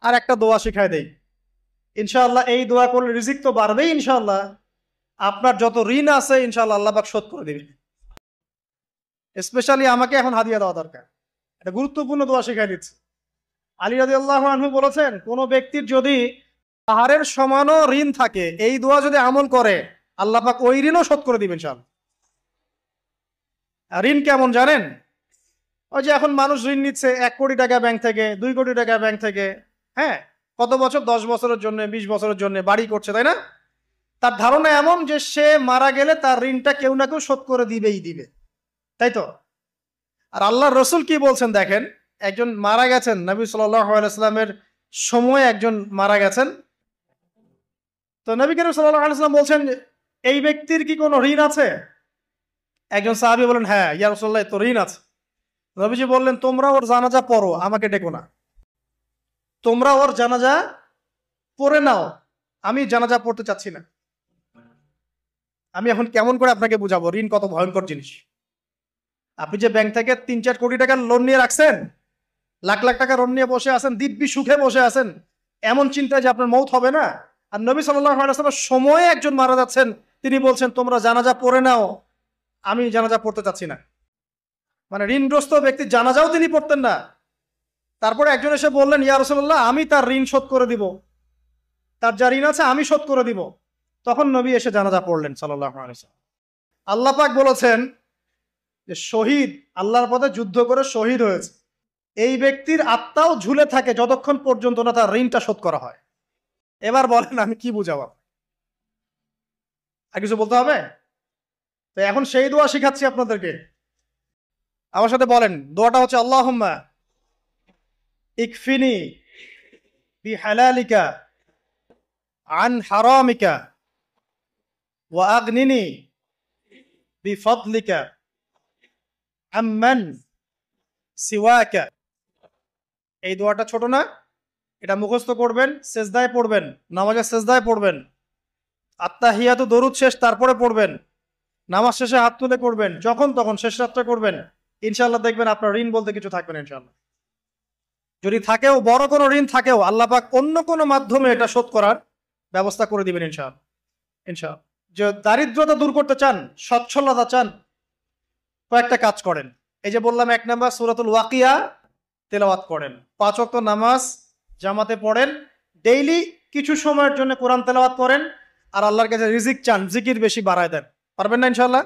আর একটা দোয়া শিখাই দেই, ইনশাআল্লাহ এই দোয়া করলে রিজিক তো বাড়বেই ইনশাআল্লাহ, আপনার যত ঋণ আছে ইনশাআল্লাহ আল্লাহ পাক শোধ করে দিবে। স্পেশালি আমাকে এখন হাদিয়া দেওয়া দরকার, এটা গুরুত্বপূর্ণ দোয়া শিখাই দিচ্ছে। আলী রাদিয়াল্লাহু আনহু বলেছেন, কোন ব্যক্তির যদি পাহাড়ের সমানও ঋণ থাকে, এই দোয়া যদি আমল করে আল্লাহ পাক ওই ঋণও শোধ করে দিবেন ইনশাআল্লাহ। আর ঋণ কেমন জানেন? ওই যে এখন মানুষ ঋণ নিচ্ছে 1 কোটি টাকা ব্যাংক থেকে, 2 কোটি টাকা ব্যাংক থেকে, হ্যাঁ, কত বছর, 10 বছরের জন্য, 20 বছরের জন্য বাড়ি করছে, তাই না? তার ধারণা এমন যে সে মারা গেলে তার ঋণটা কেউ না কেউ শোধ করে দিবেই দিবে, তাই তো? আর আল্লাহর রসুল কি বলছেন দেখেন, একজন মারা গেছেন, নবী সাল্লাল্লাহু আলাইহি ওয়াসাল্লামের সময় একজন মারা গেছেন। তো নবী করিম সাল্লাল্লাহু আলাইহি ওয়াসাল্লাম বলছেন, এই ব্যক্তির কি কোনো ঋণ আছে? একজন সাহাবী বলেন, হ্যাঁ ইয়া রাসূলুল্লাহ, তো ঋণ আছে। নবীজি বললেন, তোমরা ওর জানাজা পড়ো, আমাকে ডেকো না। তোমরা ওর জানাজা পড়ে নাও, আমি জানাজা পড়তে চাচ্ছি না। আমি এখন কেমন করে আপনাকে বুঝাবো ঋণ কত ভয়ঙ্কর জিনিস। আপনি যে ব্যাংক থেকে 3-4 কোটি টাকার লোন নিয়ে রাখছেন, লাখ লাখ টাকা লোন নিয়ে বসে আছেন, দিব্যি সুখে বসে আছেন, এমন চিন্তায় যে আপনার মৌত হবে না। আর নবী সাল্লাল্লাহু আলাইহি ওয়াসাল্লাম সময়ে একজন মারা যাচ্ছেন, তিনি বলছেন তোমরা জানাজা পড়ে নাও, আমি জানাজা পড়তে চাচ্ছি না। মানে ঋণগ্রস্ত ব্যক্তি জানাজাও তিনি পড়তেন না। তারপরে একজন এসে বললেন, ইয়া রাসূলুল্লাহ, আমি তার ঋণ শোধ করে দিব, তার যা ঋণ আছে আমি শোধ করে দিব। তখন নবী এসে জানাজা পড়লেন সাল্লাল্লাহু আলাইহি ওয়াসাল্লাম। আল্লাহ পাক বলেছেন যে শহীদ, আল্লাহর পথে যুদ্ধ করে শহীদ হয়েছে, এই ব্যক্তির আত্মাও ঝুলে থাকে যতক্ষণ পর্যন্ত না তার ঋণটা শোধ করা হয়। এবার বলেন আমি কি বুঝাবো? আর কিছু বলতে হবে? তো এখন সেই দোয়া শিখাচ্ছি আপনাদেরকে, আমার সাথে বলেন। দোয়াটা হচ্ছে, আল্লাহুম্মা ইকফিনি বিহালালিকা আন হারামিকা ওয়া আগনিনি বিফদলিকা আম্মান সিওয়াকা। এই দোয়াটা ছোট না, এটা মুখস্থ করবেন, সেজদায় পড়বেন, নামাজের সেজদায় পড়বেন, আত্তাহিয়াতু দরুদ শেষ তারপরে পড়বেন, নামাজ শেষে হাত তুলে করবেন, যখন তখন শেষ রাত্রে করবেন। ইনশাআল্লাহ দেখবেন আপনার ঋণ বলতে কিছু থাকবে না ইনশাআল্লাহ। যদি থাকেও, বড় কোনো ঋণ থাকেও, আল্লাহ পাক অন্য কোনো মাধ্যমে এটা শোধ করার ব্যবস্থা করে দিবেন ইনশাআল্লাহ। ইনশাআল্লাহ। যে দারিদ্রতা দূর করতে চান, সচ্ছলতা চান, কয়েকটা কাজ করেন। এই যে বললাম, 1 নাম্বার সূরাতুল ওয়াকিয়া তেলাওয়াত করেন, 5 ওয়াক্ত নামাজ জামাতে পড়েন, ডেইলি কিছু সময়ের জন্য কোরআন তেলাওয়াত করেন, আর আল্লাহর কাছে রিজিক চান, জিকির বেশি বাড়ায় দেন। পারবেন না ইনশাআল্লাহ?